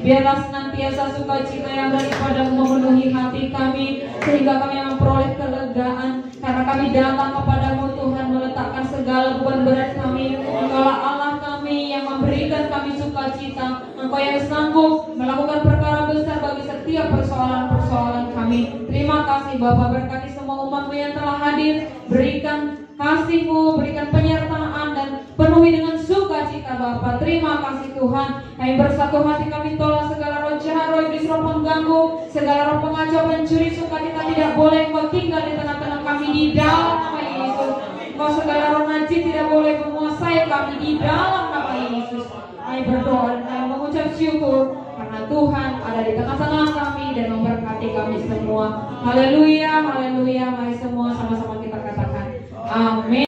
Biarlah senantiasa sukacita yang daripada memenuhi hati kami, sehingga kami memperoleh kelegaan, karena kami datang kepadamu Tuhan, meletakkan segala beban berat kami. Engkaulah Allah kami yang memberikan kami sukacita. Engkau yang sanggup melakukan perkara besar bagi setiap persoalan-persoalan kami. Terima kasih Bapa, berkati semua umat-Mu yang telah hadir. Berikan kasih-Mu, berikan penyertaan dan penuhi dengan sukacita Bapa. Terima kasih Tuhan. Kami bersatu hati, kami tolak segala roh jahat, roh iblis, roh pengganggu, segala roh pengacau, pencuri sukacita tidak boleh Engkau tinggal di tengah-tengah kami di dalam nama Yesus. Engkau segala roh najis tidak boleh menguasai kami di dalam nama Yesus. Kami berdoa dan kami mengucap syukur karena Tuhan ada di tengah-tengah kami dan memberkati kami semua. Haleluya, haleluya. Mari semua sama-sama kita katakan amin.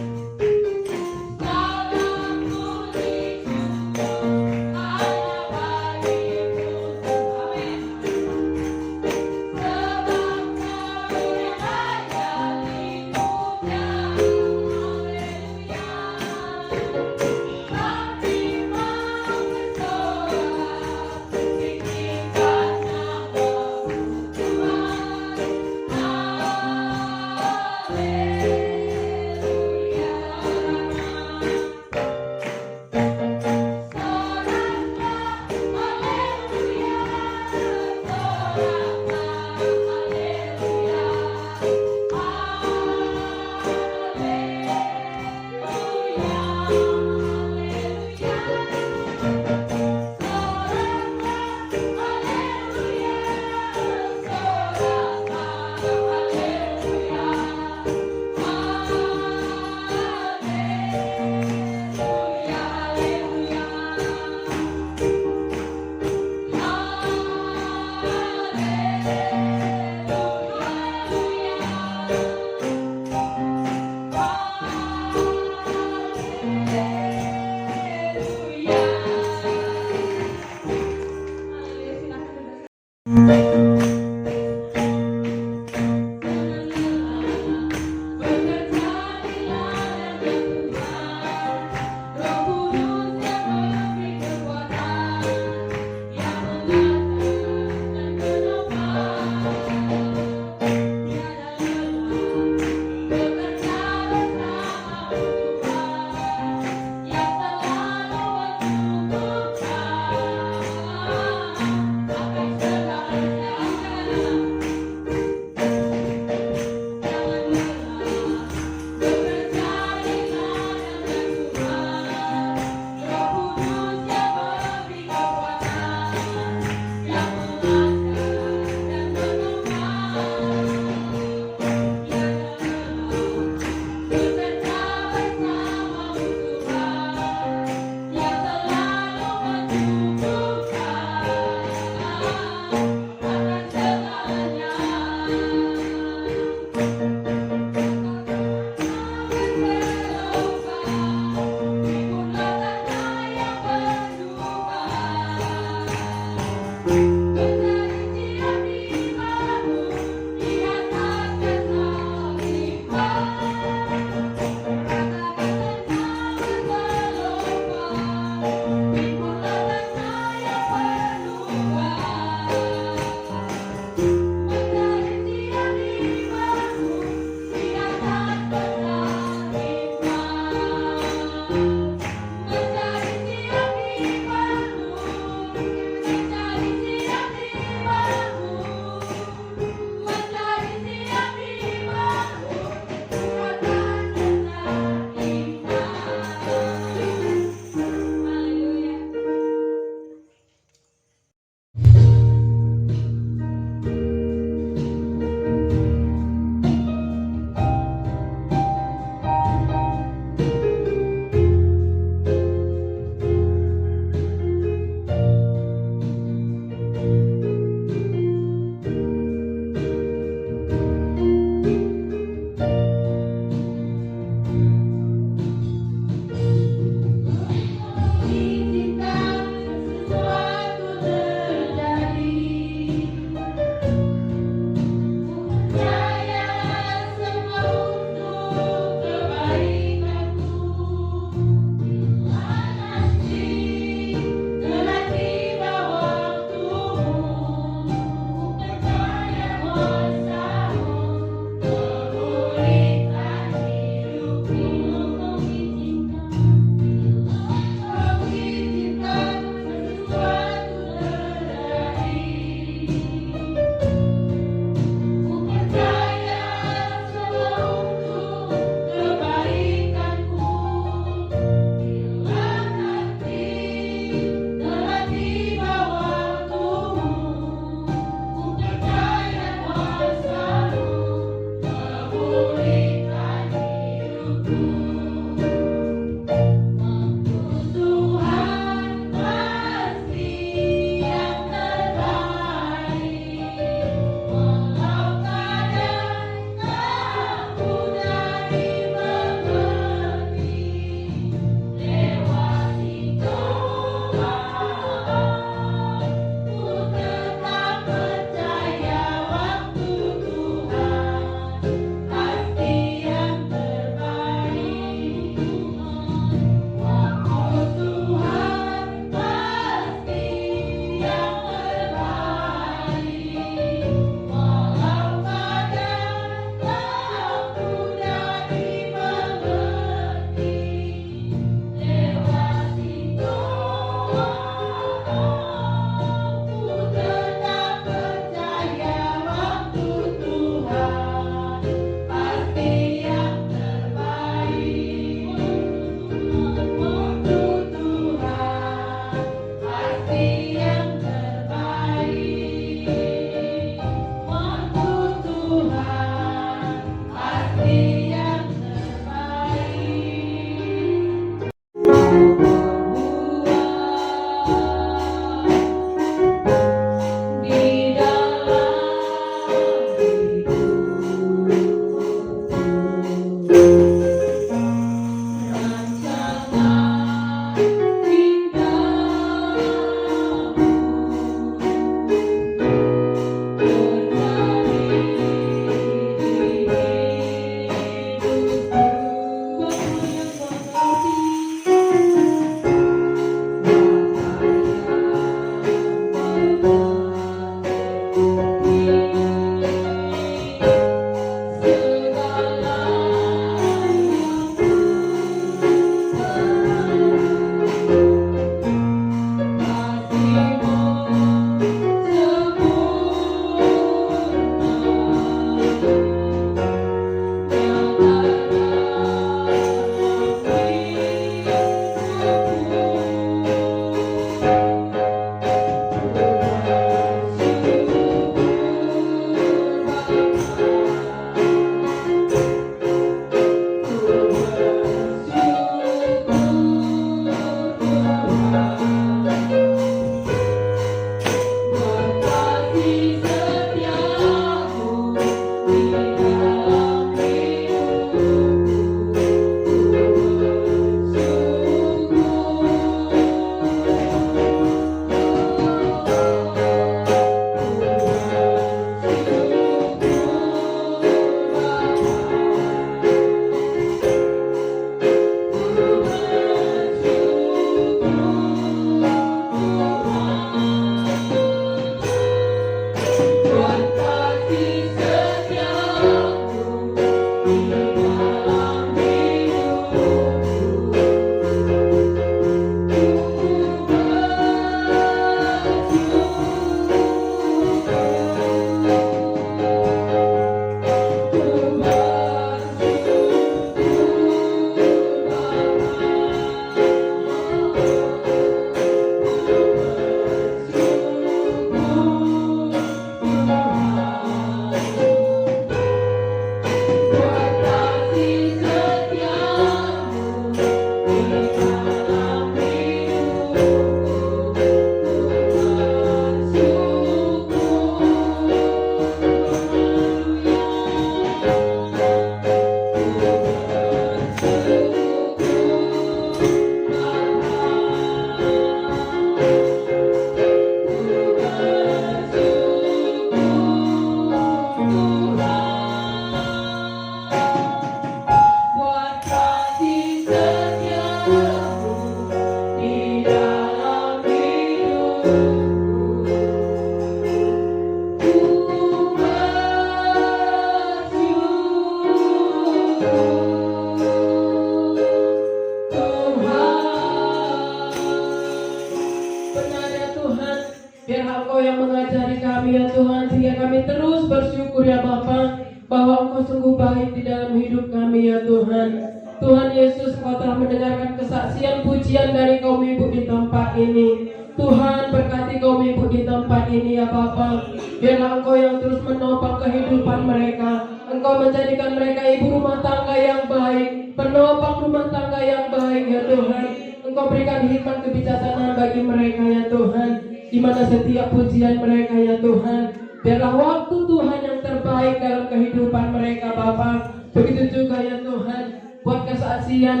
Biarlah Engkau yang mengajari kami ya Tuhan, sehingga kami terus bersyukur ya Bapa, bahwa Engkau sungguh baik di dalam hidup kami ya Tuhan. Tuhan Yesus, Engkau telah mendengarkan kesaksian pujian dari kaum ibu di tempat ini. Tuhan, berkati kaum ibu di tempat ini ya Bapa. Biarlah Engkau yang terus menopang kehidupan mereka. Engkau menjadikan mereka ibu rumah tangga yang baik, penopang rumah tangga yang baik ya Tuhan. Engkau berikan hikmat kebijaksanaan bagi mereka ya Tuhan, di mana setiap pujian mereka ya Tuhan, biarlah waktu Tuhan yang terbaik dalam kehidupan mereka Bapa. Begitu juga ya Tuhan, buat kesaksian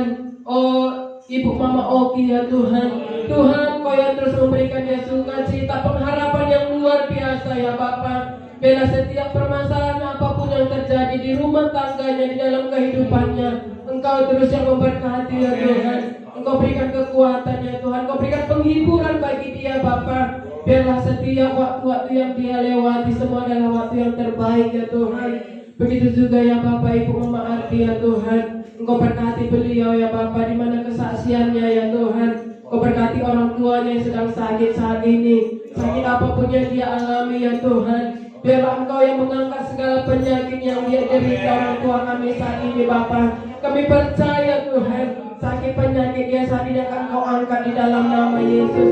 Ibu Mama Oki ya Tuhan. Tuhan, Kau yang terus memberikan dia sukacita, pengharapan yang luar biasa ya Bapa. Bila setiap permasalahan apapun yang terjadi di rumah tangganya, di dalam kehidupannya, Engkau terus yang memberkati ya Tuhan. Engkau berikan kekuatan ya Tuhan, Engkau berikan penghiburan bagi dia Bapa. Biarlah setiap waktu-waktu yang dia lewati semua adalah waktu yang terbaik ya Tuhan. Begitu juga ya Bapak Ibu Mama Ardi ya Tuhan. Engkau berkati beliau ya Bapa, di mana kesaksiannya ya Tuhan. Engkau berkati orang tuanya yang sedang sakit saat ini, sakit apapun yang dia alami ya Tuhan. Biarlah Engkau yang mengangkat segala penyakit yang dia derita orang tua kami saat ini Bapa. Kami percaya Tuhan, sakit penyakit dia saat ini akan Engkau angkat di dalam nama Yesus.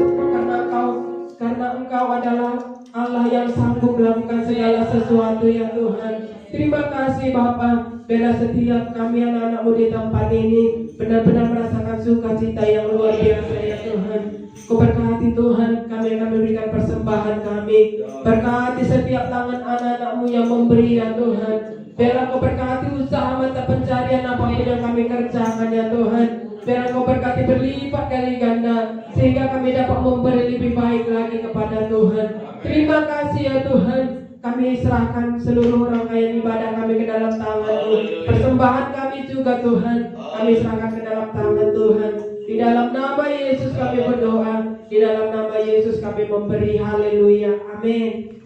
Karena Engkau adalah Allah yang sanggup melakukan segala sesuatu ya Tuhan. Terima kasih Bapa. Bila setiap kami anak-anakmu di tempat ini benar-benar merasakan sukacita yang luar biasa ya Tuhan. Kau berkati Tuhan, kami akan memberikan persembahan kami. Berkati setiap tangan anak-anakmu yang memberi ya Tuhan. Biarlah Kau berkati usaha mata pencarian apapun yang kami kerjakan ya Tuhan. Biarlah Kau berkati berlipat kali ganda, sehingga kami dapat memberi lebih baik lagi kepada Tuhan. Terima kasih ya Tuhan. Kami serahkan seluruh rangkaian ibadah kami ke dalam tangan-Mu. Persembahan kami juga Tuhan, kami serahkan ke dalam tangan Tuhan. Di dalam nama Yesus kami berdoa, di dalam nama Yesus kami memberi. Haleluya, amin.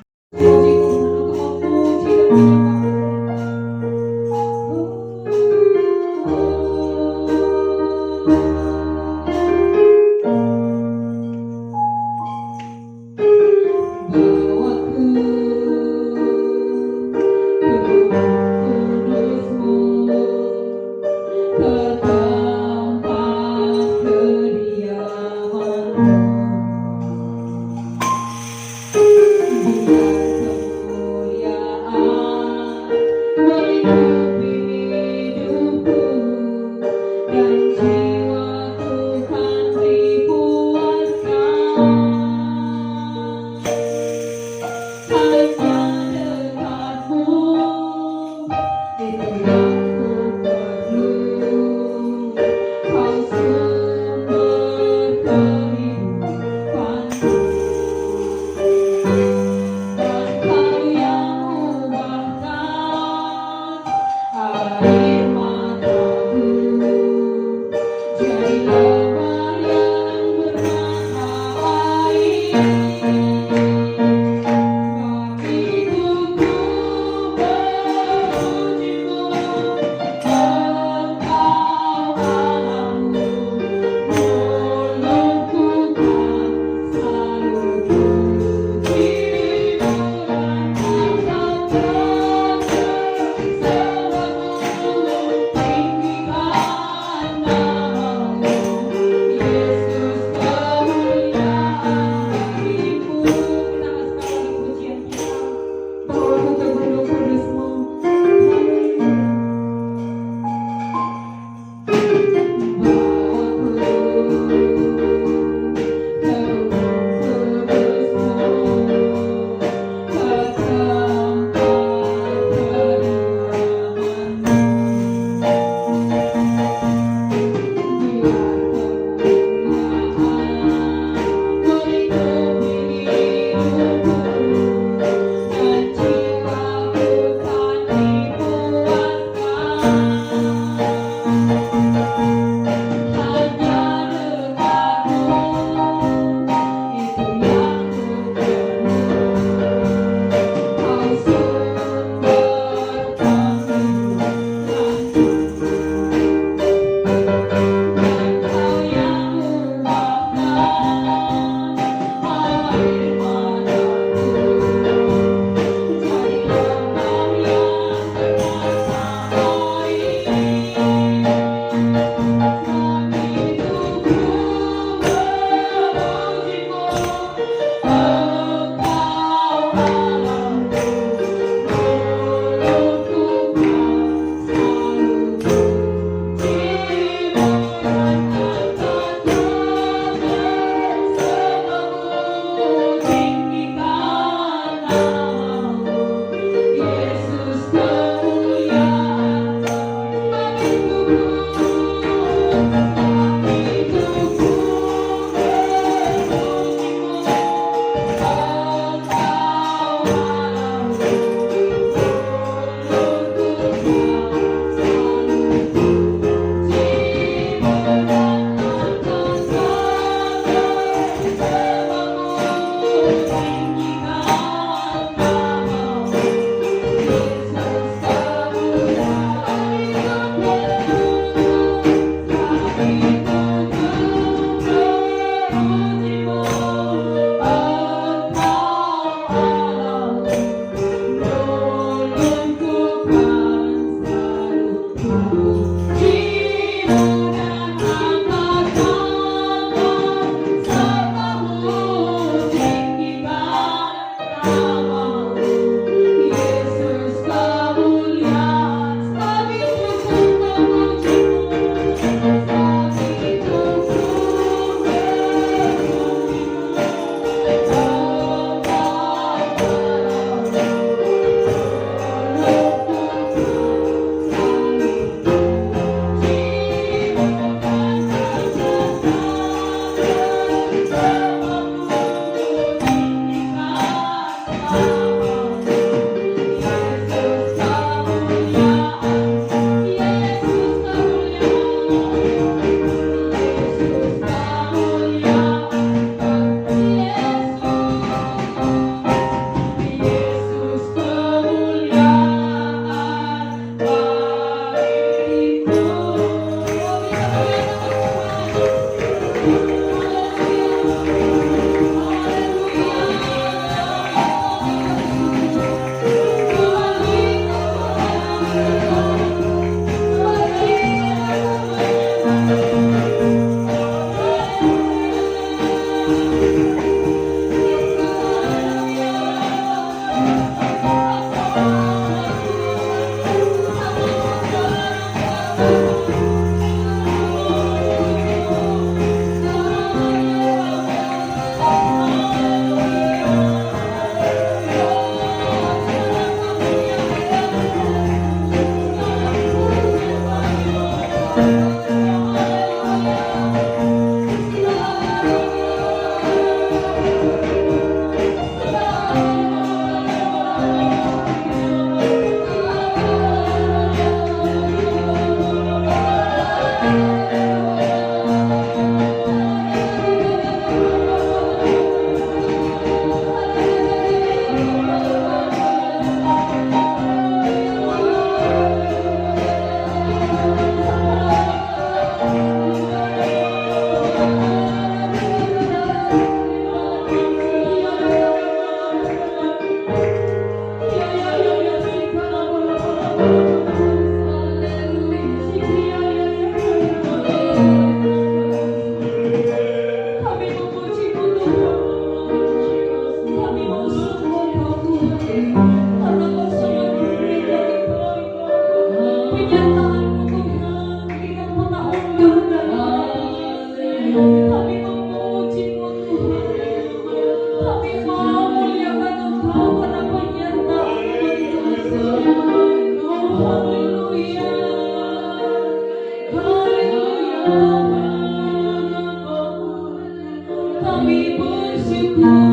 kami bersyukur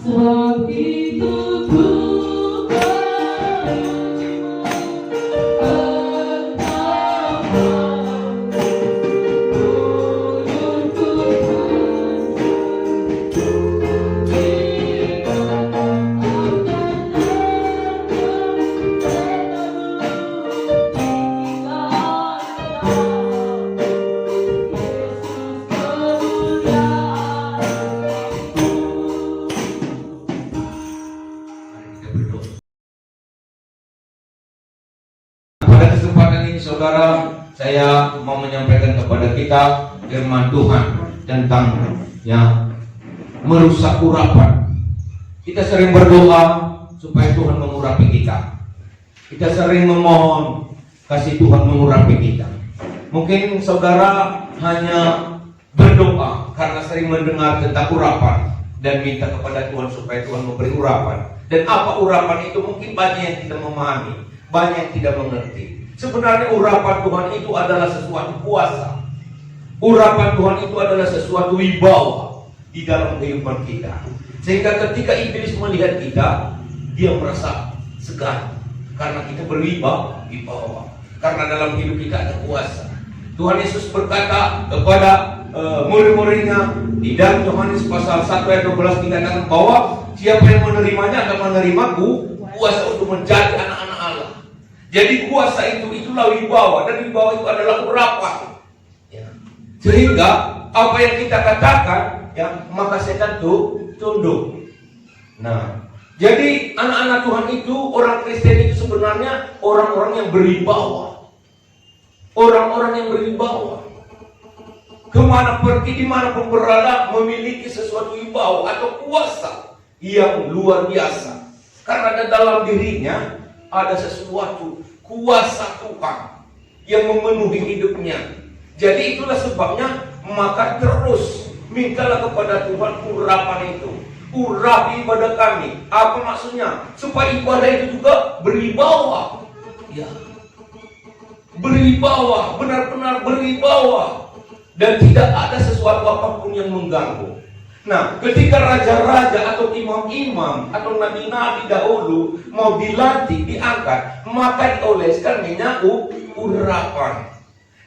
sebab itu Pada kesempatan ini saudara, saya mau menyampaikan kepada kita firman Tuhan tentang merusak urapan. Kita sering berdoa supaya Tuhan mengurapi kita. Kita sering memohon kasih Tuhan mengurapi kita. Mungkin saudara hanya berdoa karena sering mendengar tentang urapan dan minta kepada Tuhan supaya Tuhan memberi urapan. Dan apa urapan itu mungkin banyak yang tidak memahami, banyak yang tidak mengerti. Sebenarnya urapan Tuhan itu adalah sesuatu kuasa. Urapan Tuhan itu adalah sesuatu wibawa di dalam kehidupan kita. Sehingga ketika iblis melihat kita, dia merasa segan karena kita berwibawa. Karena dalam hidup kita ada kuasa. Tuhan Yesus berkata kepada murid-muridnya di dalam Yohanes pasal 1 ayat 12 dikatakan bahwa siapa yang menerimanya akan menerimaku kuasa untuk menjadi anak-anak Allah. Jadi kuasa itulah wibawa, dan wibawa itu adalah urapan. Sehingga apa yang kita katakan, maka setan itu tunduk. Nah, jadi anak-anak Tuhan itu, orang Kristen itu sebenarnya orang-orang yang berwibawa. Orang-orang yang berwibawa. Kemana pergi, dimanapun berada, memiliki sesuatu wibawa atau kuasa yang luar biasa. Karena dalam dirinya ada sesuatu kuasa Tuhan yang memenuhi hidupnya. Jadi itulah sebabnya maka terus mintalah kepada Tuhan urapan itu. Urapi ibadah kami. Apa maksudnya? Supaya ibadah itu juga berwibawa. Ya. Berwibawa, benar-benar berwibawa. Dan tidak ada sesuatu apapun yang mengganggu. Nah, ketika raja-raja atau imam-imam atau nabi-nabi dahulu mau dilantik, diangkat, maka dioleskan minyak urapan.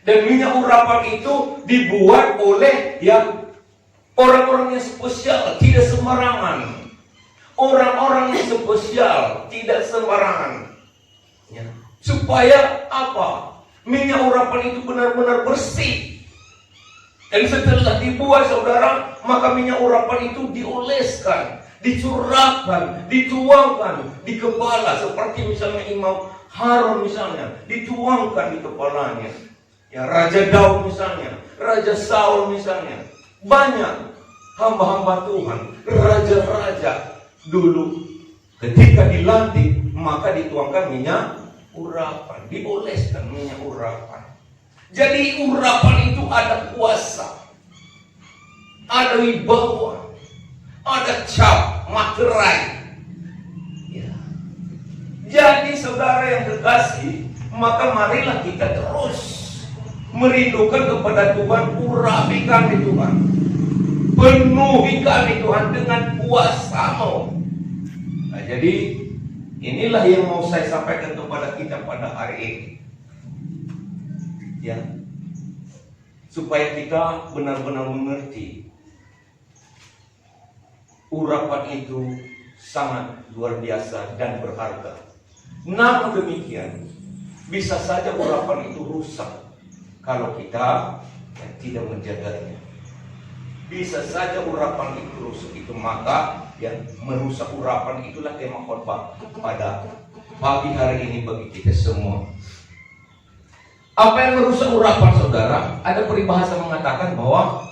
Dan minyak urapan itu dibuat oleh orang-orang yang spesial, tidak sembarangan. Orang-orang yang spesial, tidak sembarangan. Ya. Supaya apa? Minyak urapan itu benar-benar bersih. Dan setelah dibuat saudara, maka minyak urapan itu dioleskan, dicurahkan, dituangkan di kepala. Seperti misalnya Imam Harun misalnya, dituangkan di kepalanya. Ya, Raja Daud misalnya, Raja Saul misalnya. Banyak hamba-hamba Tuhan, raja-raja dulu ketika dilantik, maka dituangkan minyak urapan, dioleskan minyak urapan. Jadi urapan itu ada kuasa, ada wibawa, ada cap, materai. Ya. Jadi saudara yang terkasih, maka marilah kita terus merindukan kepada Tuhan. Urapi kami Tuhan, penuhi kami Tuhan dengan kuasa-Mu. Nah, jadi inilah yang mau saya sampaikan kepada kita pada hari ini. Ya, supaya kita benar-benar mengerti urapan itu sangat luar biasa dan berharga. Namun demikian, bisa saja urapan itu rusak kalau kita tidak menjaganya. Bisa saja urapan itu rusak, itu maka merusak urapan itulah tema khotbah pada pagi hari ini bagi kita semua. Apa yang merusak urapan saudara? Ada peribahasa mengatakan bahwa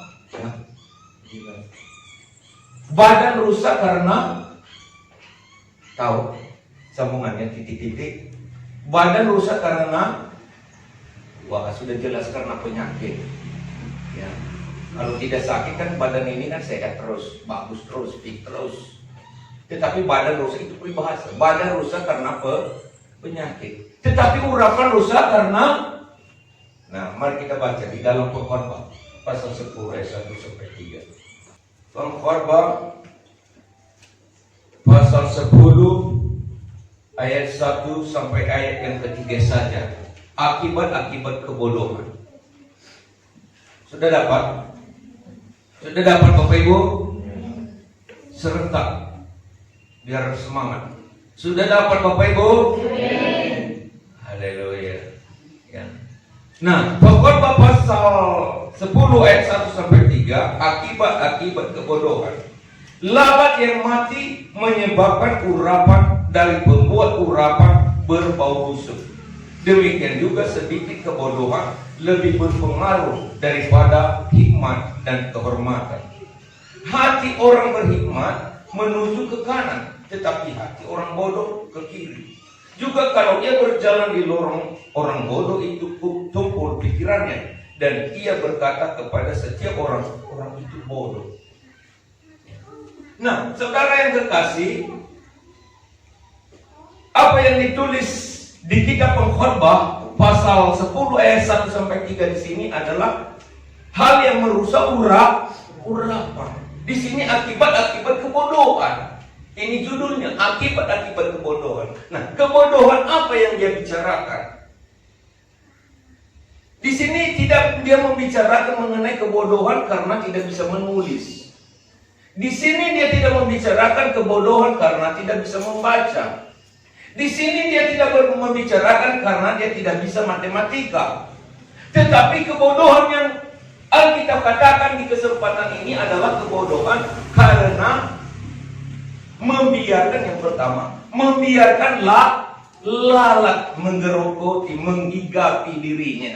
badan rusak karena, tahu sambungannya titik-titik. Badan rusak karena, wah sudah jelas karena penyakit. Ya. Kalau tidak sakit kan badan ini kan sehat terus, bagus terus, fit terus. Tetapi badan rusak itu peribahasa. Badan rusak karena penyakit. Tetapi urapan rusak karena Nah, mari kita baca di dalam Pengkhotbah pasal 10 ayat 1 sampai 3. Pengkhotbah pasal 10 ayat 1 sampai ayat yang ketiga saja. Akibat-akibat kebodohan. Sudah dapat? Sudah dapat Bapak Ibu? Serentak biar semangat. Sudah dapat Bapak Ibu? Haleluya. Ya. Nah, Pengkhotbah pasal 10 ayat 1 sampai 3, akibat-akibat kebodohan. Lalat yang mati menyebabkan urapan dari pembuat urapan berbau busuk. Demikian juga sedikit kebodohan lebih berpengaruh daripada hikmat dan kehormatan. Hati orang berhikmat menuju ke kanan, tetapi hati orang bodoh ke kiri. Juga kalau ia berjalan di lorong, orang bodoh itu tumpul pikirannya, dan ia berkata kepada setiap orang, orang itu bodoh. Nah, saudara yang kekasih, apa yang ditulis di kitab Pengkhotbah pasal 10 ayat 1 sampai 3 di sini adalah hal yang merusak urapan. Di sini akibat-akibat kebodohan. Ini judulnya, akibat-akibat kebodohan. Nah, kebodohan apa yang dia bicarakan? Di sini tidak dia membicarakan mengenai kebodohan karena tidak bisa menulis. Di sini dia tidak membicarakan kebodohan karena tidak bisa membaca. Di sini dia tidak membicarakan karena dia tidak bisa matematika. Tetapi kebodohan yang Alkitab katakan di kesempatan ini adalah kebodohan karena membiarkan, yang pertama, membiarkan lalat menggerogoti, menggigapi dirinya.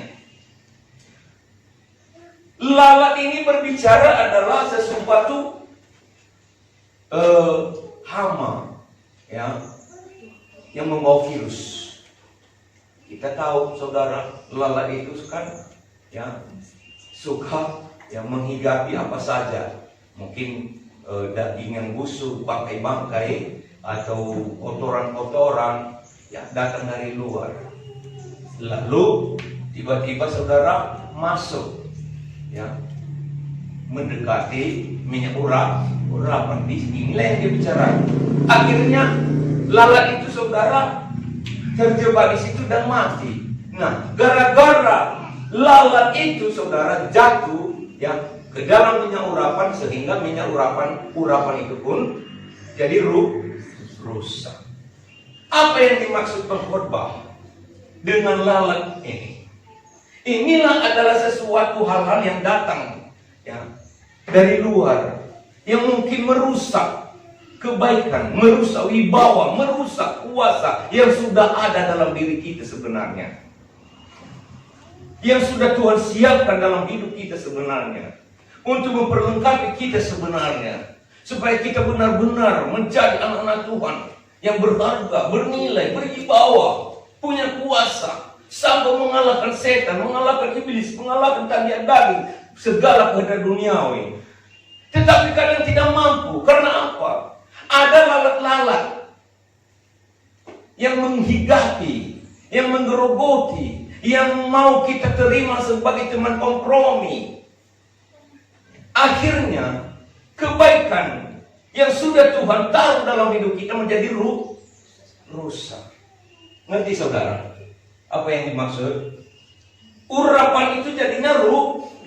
Lalat ini berbicara adalah sesuatu hama, ya, yang membawa virus. Kita tahu saudara, lalat itu kan ya suka yang menghigapi apa saja. Mungkin daging yang busuk, bangkai-bangkai, atau kotoran-kotoran yang datang dari luar. Lalu tiba-tiba saudara masuk, ya, mendekati minyak urapan. Inilah yang dia bicara. Akhirnya lalat itu saudara terjebak di situ dan mati. Nah, gara-gara lalat itu saudara jatuh, ya, ke dalam minyak urapan, sehingga minyak urapan itu pun jadi rusak. Apa yang dimaksud Pengkhotbah dengan lalat ini? Inilah adalah sesuatu hal-hal yang datang, ya, dari luar, yang mungkin merusak kebaikan, merusak wibawa, merusak kuasa yang sudah ada dalam diri kita sebenarnya, yang sudah Tuhan siapkan dalam hidup kita sebenarnya, untuk memperlengkapi kita sebenarnya, supaya kita benar-benar menjadi anak-anak Tuhan yang berharga, bernilai, berwibawa, punya kuasa, sampai mengalahkan setan, mengalahkan iblis, mengalahkan tabiat daging, segala kehendak duniawi. Tetapi kalian tidak mampu. Karena apa? Ada lalat-lalat yang menghigapi, yang menggerogoti, yang mau kita terima sebagai teman kompromi. Akhirnya kebaikan yang sudah Tuhan taruh dalam hidup kita menjadi rusak. Ngerti saudara? Apa yang dimaksud? Urapan itu jadinya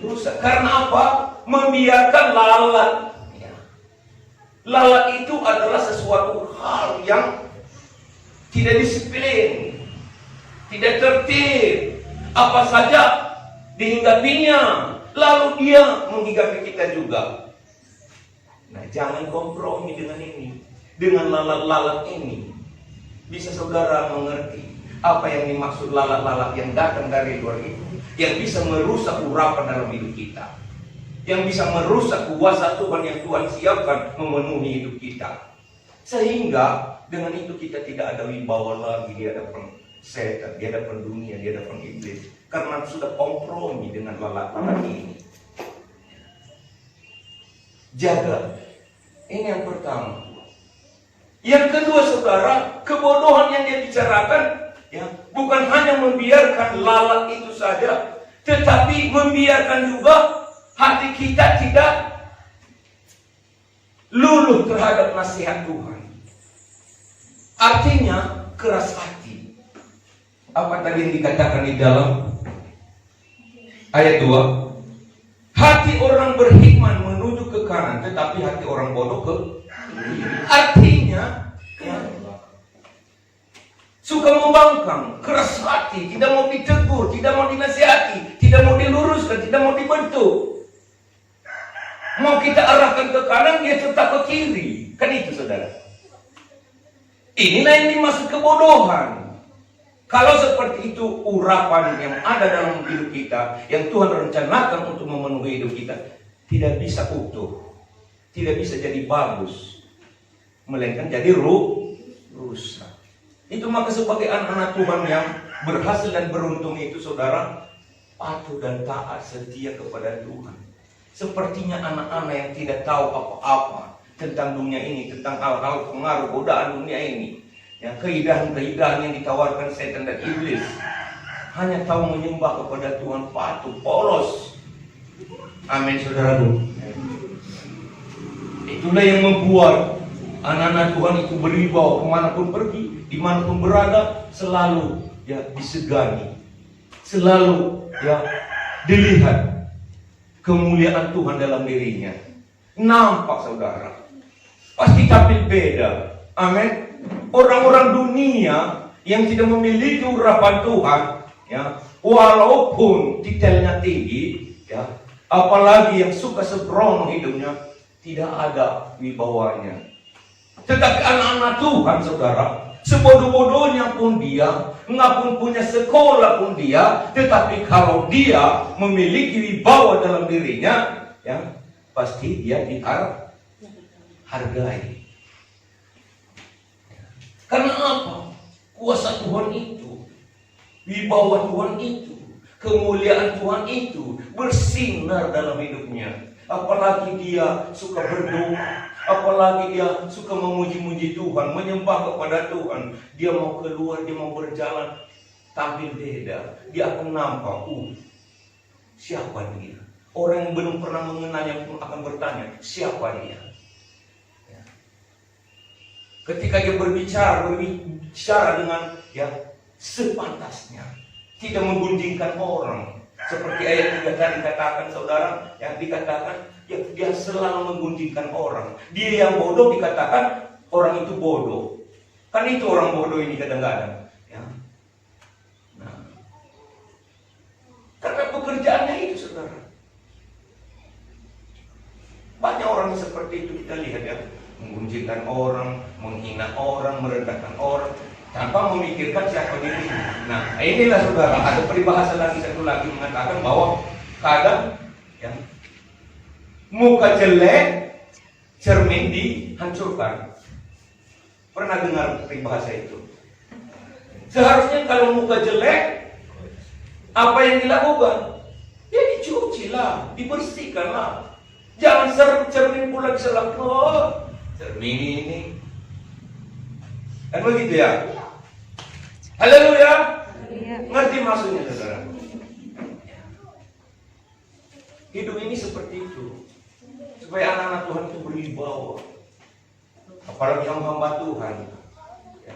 rusak. Karena apa? Membiarkan lalat. Ya. Lalat itu adalah sesuatu hal yang tidak disiplin, tidak tertib. Apa saja dihinggapinya, lalu dia menghigapi kita juga. Nah, jangan kompromi dengan ini, dengan lalat-lalat ini. Bisa saudara mengerti apa yang dimaksud lalat-lalat yang datang dari luar itu, yang bisa merusak urapan dalam hidup kita, yang bisa merusak kuasa Tuhan yang Tuhan siapkan memenuhi hidup kita, sehingga dengan itu kita tidak ada wibawa lagi di hadapan setan, di hadapan dunia, di hadapan iblis, karena sudah kompromi dengan lalat-lalat ini. Jaga. Ini yang pertama. Yang kedua saudara, kebodohan yang dia bicarakan, ya, bukan hanya membiarkan lalat itu saja, tetapi membiarkan juga hati kita tidak luluh terhadap nasihat Tuhan. Artinya keras hati. Apa tadi yang dikatakan di dalam ayat 2? Hati orang berhikmat menuju ke kanan, tetapi hati orang bodoh ke kiri. Artinya ya, suka membangkang, keras hati, tidak mau ditegur, tidak mau dinasihati, tidak mau diluruskan, tidak mau dibentuk. Mau kita arahkan ke kanan, dia tetap ke kiri. Kan itu, saudara. Inilah yang dimaksud kebodohan. Kalau seperti itu urapan yang ada dalam hidup kita, yang Tuhan rencanakan untuk memenuhi hidup kita, tidak bisa utuh, tidak bisa jadi bagus, melainkan jadi rusak. Itu maka sebagai anak-anak Tuhan yang berhasil dan beruntung itu, saudara, patuh dan taat setia kepada Tuhan. Sepertinya anak-anak yang tidak tahu apa-apa tentang dunia ini, tentang hal-hal pengaruh godaan dunia ini, ya, keindahan-keindahan yang ditawarkan setan dan iblis, hanya tahu menyembah kepada Tuhan, patuh, polos. Amin, saudaraku. Itulah yang membuat anak-anak Tuhan itu berwibawa kemanapun pergi, dimanapun berada, selalu ya disegani, selalu ya dilihat kemuliaan Tuhan dalam dirinya. Nampak, saudara, pasti tampil beda. Amin. Orang-orang dunia yang tidak memiliki urapan Tuhan, ya, walaupun titelnya tinggi, ya, apalagi yang suka sembrono hidupnya, tidak ada wibawanya. Tetapi anak-anak Tuhan, saudara, sebodoh-bodohnya pun dia, nggak pun punya sekolah pun dia, tetapi kalau dia memiliki wibawa dalam dirinya, ya, pasti dia dihargai. Karena apa? Kuasa Tuhan itu, wibawa Tuhan itu, kemuliaan Tuhan itu bersinar dalam hidupnya. Apalagi dia suka berdoa, apalagi dia suka memuji-muji Tuhan, menyembah kepada Tuhan. Dia mau keluar, dia mau berjalan, tampil beda. Dia akan nampak, siapa dia? Orang yang belum pernah mengenalnya pun akan bertanya, siapa dia? Ya. Ketika dia berbicara dengan ya sepantasnya, tidak menggunjingkan orang. Seperti ayat 3 tadi dikatakan, saudara, yang dikatakan ya, dia selalu menggunjingkan orang. Dia yang bodoh dikatakan orang itu bodoh. Kan itu orang bodoh ini kadang-kadang. Ya. Nah, karena pekerjaannya itu, saudara. Banyak orang seperti itu kita lihat ya, menggunjingkan orang, menghina orang, merendahkan orang, tanpa memikirkan siapa dirinya. Nah, inilah, saudara, ada peribahasa lagi, satu lagi mengatakan bahwa kadang ya, muka jelek, cermin dihancurkan. Pernah dengar peribahasa itu? Seharusnya kalau muka jelek, apa yang dilakukan? Ya dicuci lah, dibersihkan lah. Jangan cermin pula diselap. Oh, cermin ini. Kan begitu ya? Haleluya. Ngerti maksudnya, saudara? Hidup ini seperti itu, supaya anak-anak Tuhan itu berwibawa, apalagi yang hamba Tuhan. Ya.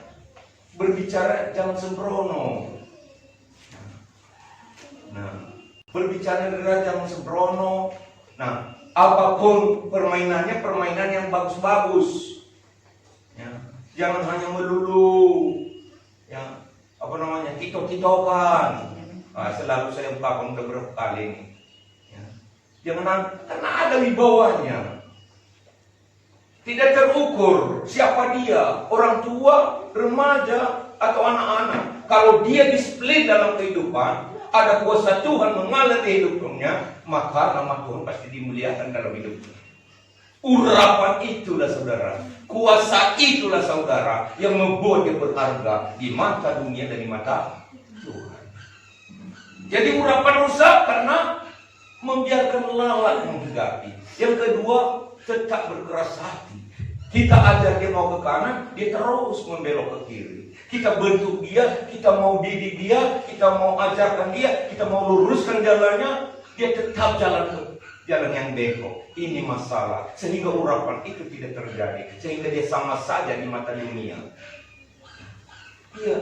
Berbicara jangan sembrono. Nah, berbicara jangan sembrono. Nah, apapun permainannya, permainan yang bagus-bagus. Ya. Jangan hanya melulu, ya, titok-titokan. Nah, selalu saya ungkapkan beberapa kali ini. Ya. Jangan, karena ada wibawanya. Tidak terukur siapa dia, orang tua, remaja, atau anak-anak. Kalau dia disiplin dalam kehidupan, ada kuasa Tuhan mengalir di hidupnya, maka nama Tuhan pasti dimuliakan dalam hidupnya. Urapan itulah, saudara, kuasa itulah, saudara, yang membuat dia berharga di mata dunia dan di mata Tuhan. Jadi urapan rusak karena membiarkan lalat menghigapi. Yang kedua, tetap berkeras hati. Kita ajar dia mau ke kanan, dia terus membelok ke kiri. Kita bentuk dia, kita mau didik dia, kita mau ajarkan dia, kita mau luruskan jalannya, dia tetap jalan ke jalan yang bengkok. Ini masalah. Sehingga urapan itu tidak terjadi. Sehingga dia sama saja di mata dunia. Iya.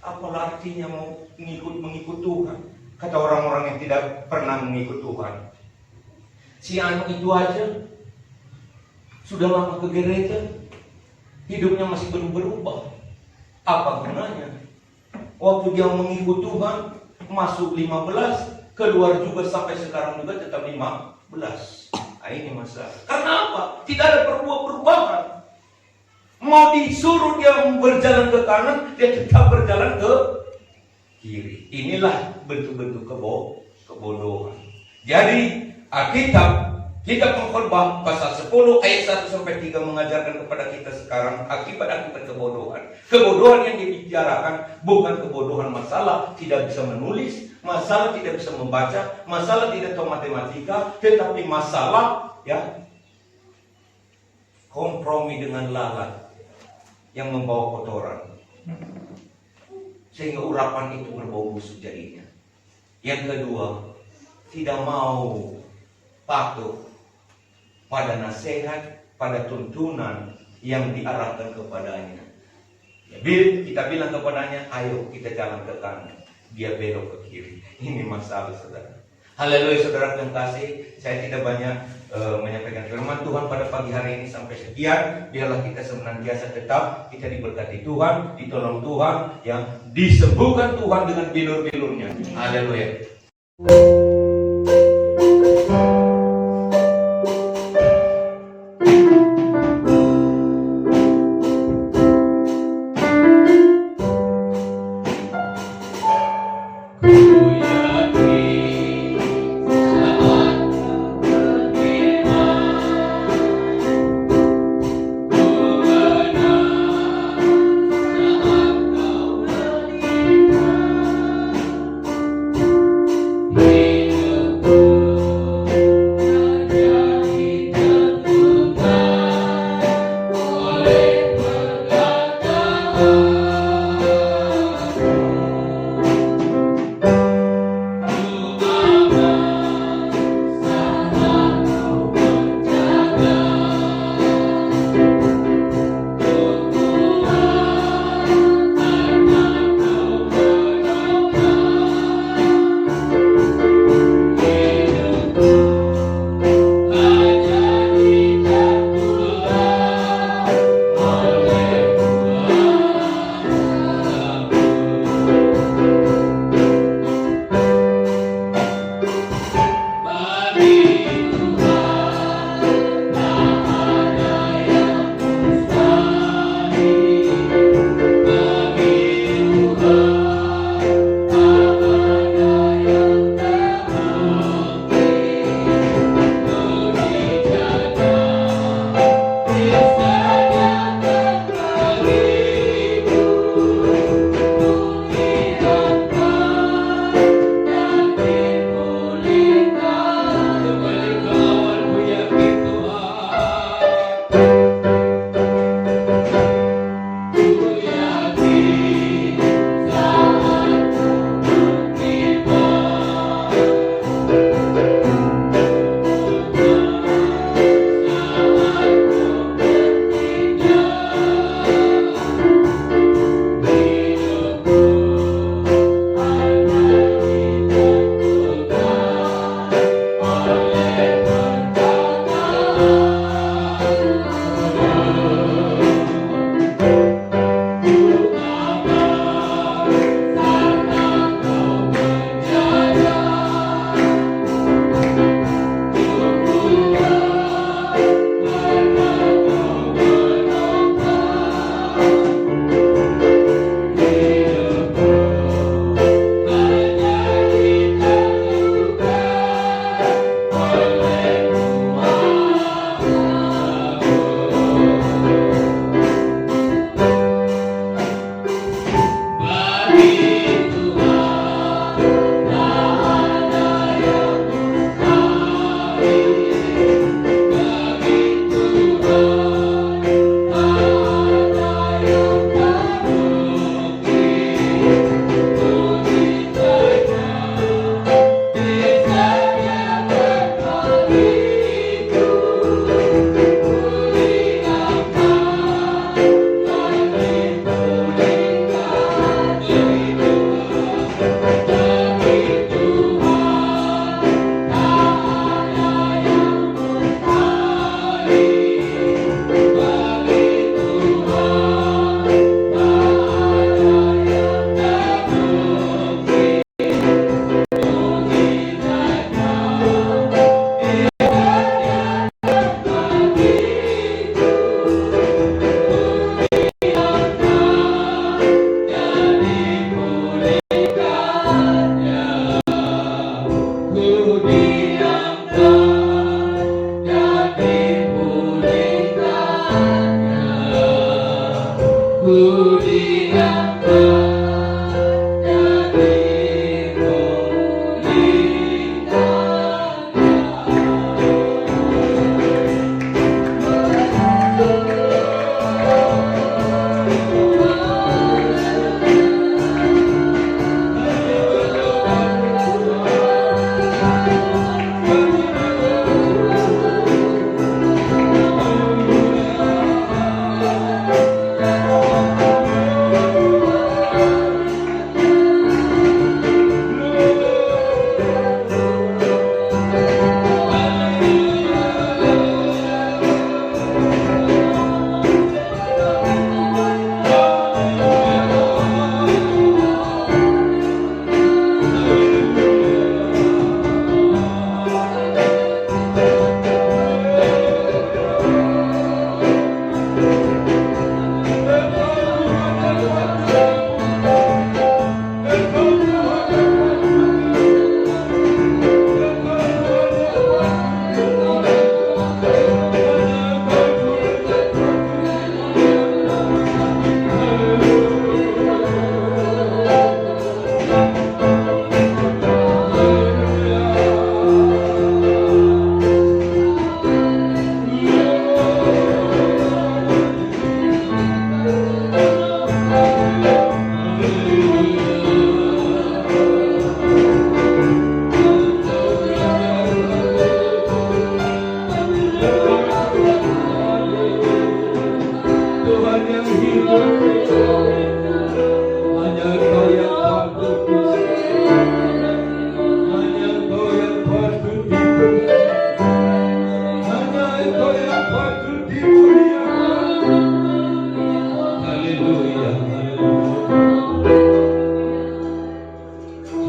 Apalah artinya mau mengikut Tuhan? Kata orang-orang yang tidak pernah mengikut Tuhan. Si anak itu aja sudah lama ke gereja, hidupnya masih belum berubah. Apa gunanya? Waktu dia mengikut Tuhan, masuk 15, keluar juga sampai sekarang juga tetap 15. Nah, ini masalah. Karena apa? Tidak ada perubahan. Mau disuruh dia berjalan ke kanan, dia tetap berjalan ke kiri. Inilah bentuk-bentuk kebodohan. Jadi Alkitab, kitab Pengkhotbah pasal 10 ayat 1 sampai 3 mengajarkan kepada kita sekarang akibat-akibat kebodohan. Kebodohan yang dibicarakan bukan kebodohan masalah tidak bisa menulis, masalah tidak bisa membaca, masalah tidak tahu matematika, tetapi masalah kompromi dengan lalat yang membawa kotoran. Sehingga urapan itu berbau busuk jadinya. Yang kedua, tidak mau patuh pada nasihat, pada tuntunan yang diarahkan kepadanya. Kita bilang kepadanya, ayo kita jalan ke kanan, dia belok ke kiri. Ini masalah, saudara. Haleluya, saudara yang kasih. Saya tidak banyak menyampaikan firman Tuhan pada pagi hari ini sampai sekian. Biarlah kita senantiasa tetap kita diberkati Tuhan, ditolong Tuhan, yang disembuhkan Tuhan dengan bilur-bilurnya. Haleluya.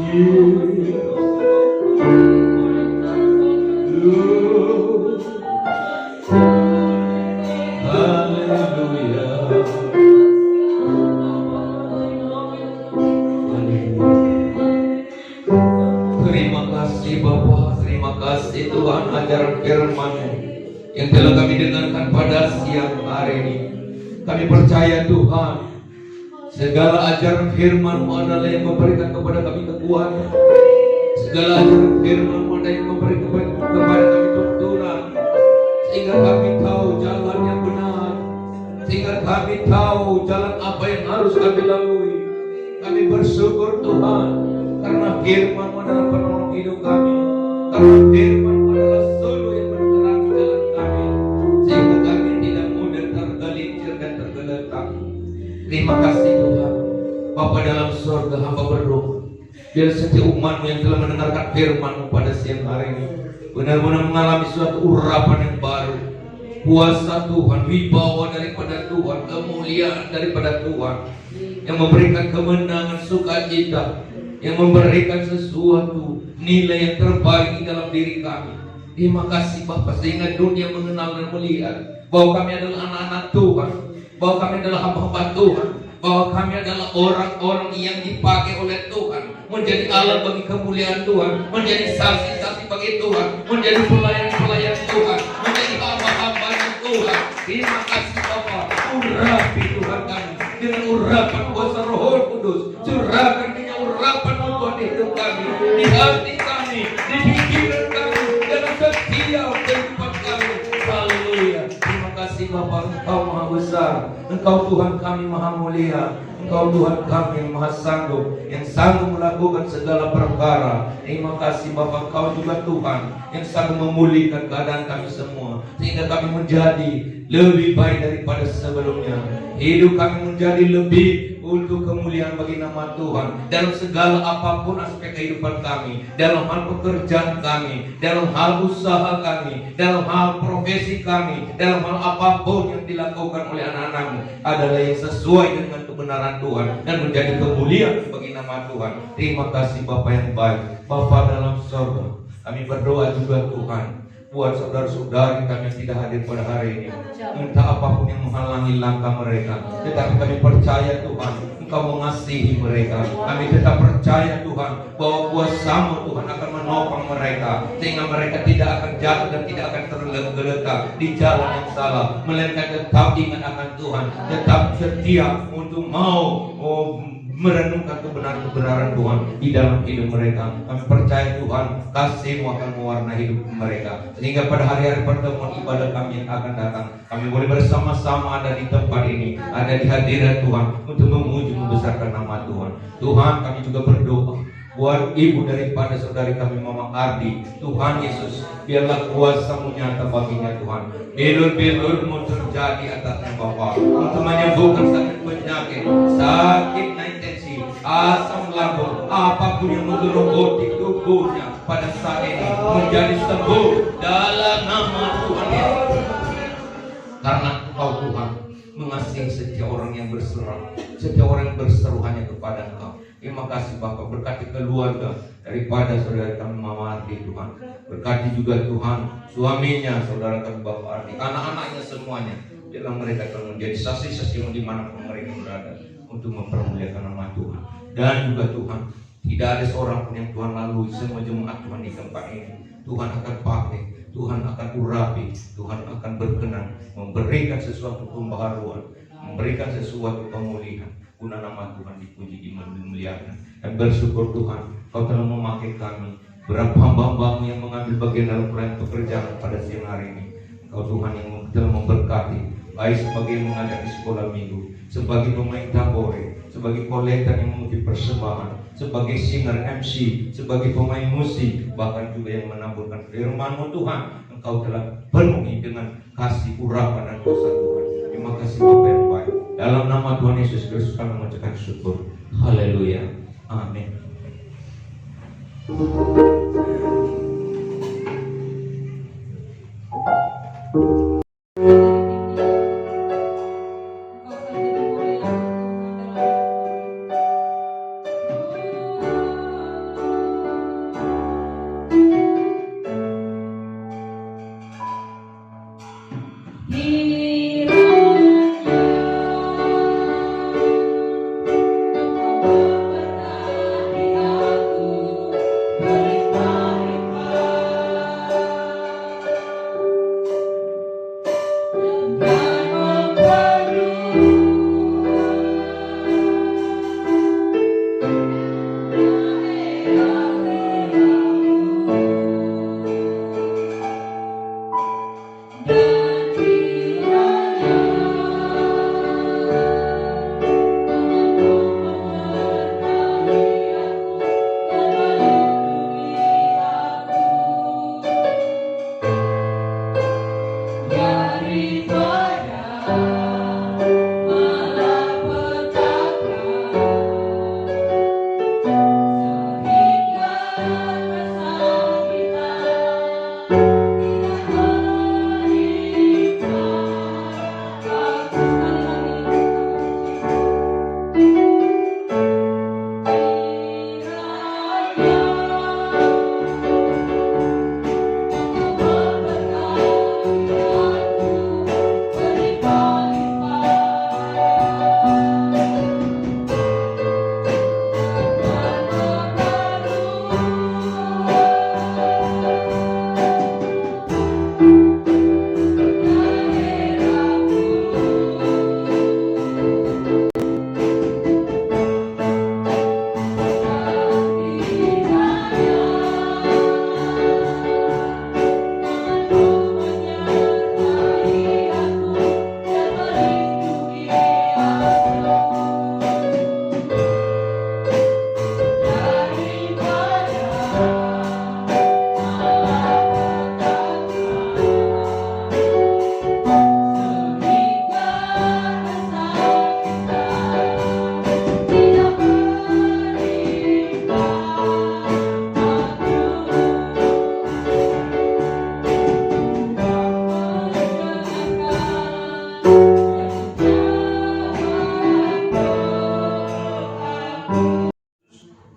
Terima kasih Bapa, terima kasih Tuhan ajaran firman-Mu yang telah kami dengarkan pada siang hari ini. Kami percaya Tuhan, segala ajaran firman-Mu adalah yang memberikan kepada kami kekuatan. Segala ajaran firman-Mu adalah yang memberikan kepada kami tuntunan, sehingga kami tahu jalan yang benar, sehingga kami tahu jalan apa yang harus kami lalui. Kami bersyukur Tuhan, karena firman-Mu adalah penolong hidup kami, karena firman-Mu adalah suluh yang menerangi jalan kami, sehingga kami tidak mudah tergelincir dan tergeletak. Terima kasih Tuhan. Bapa dalam surga, hamba berdoa, biar setiap umat-Mu yang telah mendengarkan firman-Mu pada siang hari ini benar-benar mengalami suatu urapan yang baru. Kuasa Tuhan, wibawa daripada Tuhan, kemuliaan daripada Tuhan, yang memberikan kemenangan, sukacita, yang memberikan sesuatu nilai yang terbaik di dalam diri kami. Terima kasih Bapa, sehingga dunia mengenal dan melihat bahwa kami adalah anak-anak Tuhan, bahwa kami adalah hamba-hamba Tuhan, bahwa kami adalah orang-orang yang dipakai oleh Tuhan, menjadi alat bagi kemuliaan Tuhan, menjadi saksi-saksi bagi Tuhan, menjadi pelayan-pelayan Tuhan, menjadi hamba-hambanya Tuhan. Terima kasih Bapa, urapi Tuhan kami dengan urapan kuasa Roh Kudus. Curahkan dengan urapan Tuhan di hidup kami, di hati kami, di pikiran kami, dalam setiap kehidupan kami. Haleluya. Terima kasih Bapa, Engkau Maha Besar, Engkau Tuhan kami Maha Mulia, Engkau Tuhan kami yang Maha Sanggup, yang sanggup melakukan segala perkara. Terima kasih Bapa, Engkau juga Tuhan yang sanggup memulihkan keadaan kami semua, sehingga kami menjadi lebih baik daripada sebelumnya. Hidup kami menjadi lebih untuk kemuliaan bagi nama Tuhan dalam segala apapun aspek kehidupan kami, dalam hal pekerjaan kami, dalam hal usaha kami, dalam hal profesi kami, dalam hal apapun yang dilakukan oleh anak-anak-Mu adalah yang sesuai dengan kebenaran Tuhan dan menjadi kemuliaan bagi nama Tuhan. Terima kasih Bapa yang baik, Bapa dalam surga. Kami berdoa juga Tuhan buat saudara-saudari kami yang tidak hadir pada hari ini, entah apapun yang menghalangi langkah mereka, tetapi kami percaya Tuhan, Engkau mengasihi mereka. Kami tetap percaya Tuhan bahwa kuasa-Mu Tuhan akan menopang mereka, sehingga mereka tidak akan jatuh dan tidak akan tergeletak di jalan yang salah, melainkan tetap ingat akan Tuhan, tetap setia untuk mau merenungkan kebenaran Tuhan di dalam hidup mereka. Kami percaya Tuhan, kasih-Mu akan mewarnai hidup mereka, sehingga pada hari-hari pertemuan ibadah kami yang akan datang, kami boleh bersama-sama ada di tempat ini, ada di hadirat Tuhan untuk memuji membesarkan nama Tuhan. Tuhan, kami juga berdoa buat ibu daripada saudari kami Mama Ardi. Tuhan Yesus, biarlah kuasa-Mu nyata baginya Tuhan. Bilur-bilur-Mu terjadi atasnya Bapa, untuk menyembuhkan sakit penyakit, sakit naik tensi, asam lambung, apapun yang menggerogoti tubuhnya pada saat ini menjadi sembuh dalam nama Tuhan Yesus. Karena Engkau Tuhan mengasihi setiap orang yang berserah, setiap orang yang berseru hanya kepada Engkau. Terima kasih Bapa, berkati keluarga daripada saudara kami Mama Ardi Tuhan. Berkati juga Tuhan suaminya saudara kami Bapak Ardi, anak-anaknya semuanya. Biarlah mereka akan menjadi saksi-saksi di mana mereka berada untuk mempermuliakan nama Tuhan. Dan juga Tuhan, tidak ada seorang pun yang Tuhan lalui, semua jemaat Tuhan di tempat ini Tuhan akan pakai, Tuhan akan urapi, Tuhan akan berkenan memberikan sesuatu pembaharuan, memberikan sesuatu pemulihan. Guna nama Tuhan dipuji, dimuliakan, dan bersyukur Tuhan Kau telah memakai kami, berapa hamba-Hamba-Mu yang mengambil bagian dalam pelayanan pekerjaan pada siang hari ini. Kau Tuhan yang telah memberkati, baik sebagai mengajar di sekolah minggu, sebagai pemain tambore, sebagai kolektor yang memuji persembahan, sebagai singer MC, sebagai pemain musik, bahkan juga yang menaburkan firman-Mu Tuhan. Engkau telah penuhi dengan kasih, urapan, dan kuasa Tuhan. Terima kasih Bapa yang baik. Dalam nama Tuhan Yesus Kristus kami mengucapkan syukur. Haleluya. Amin.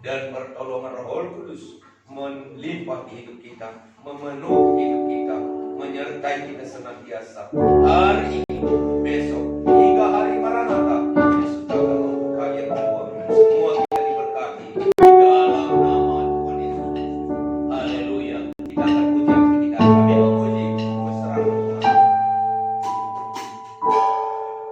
Dan pertolongan Roh Kudus melimpah di hidup kita, memenuhi hidup kita, menyertai kita senantiasa hari ini, besok, hingga hari Maranatha. Yesus akan membuka Tuhan, semua kita diberkati di dalam nama Tuhan Yesus. Haleluya. Kita akan puji, kita akan memuji berserah Tuhan. Amen.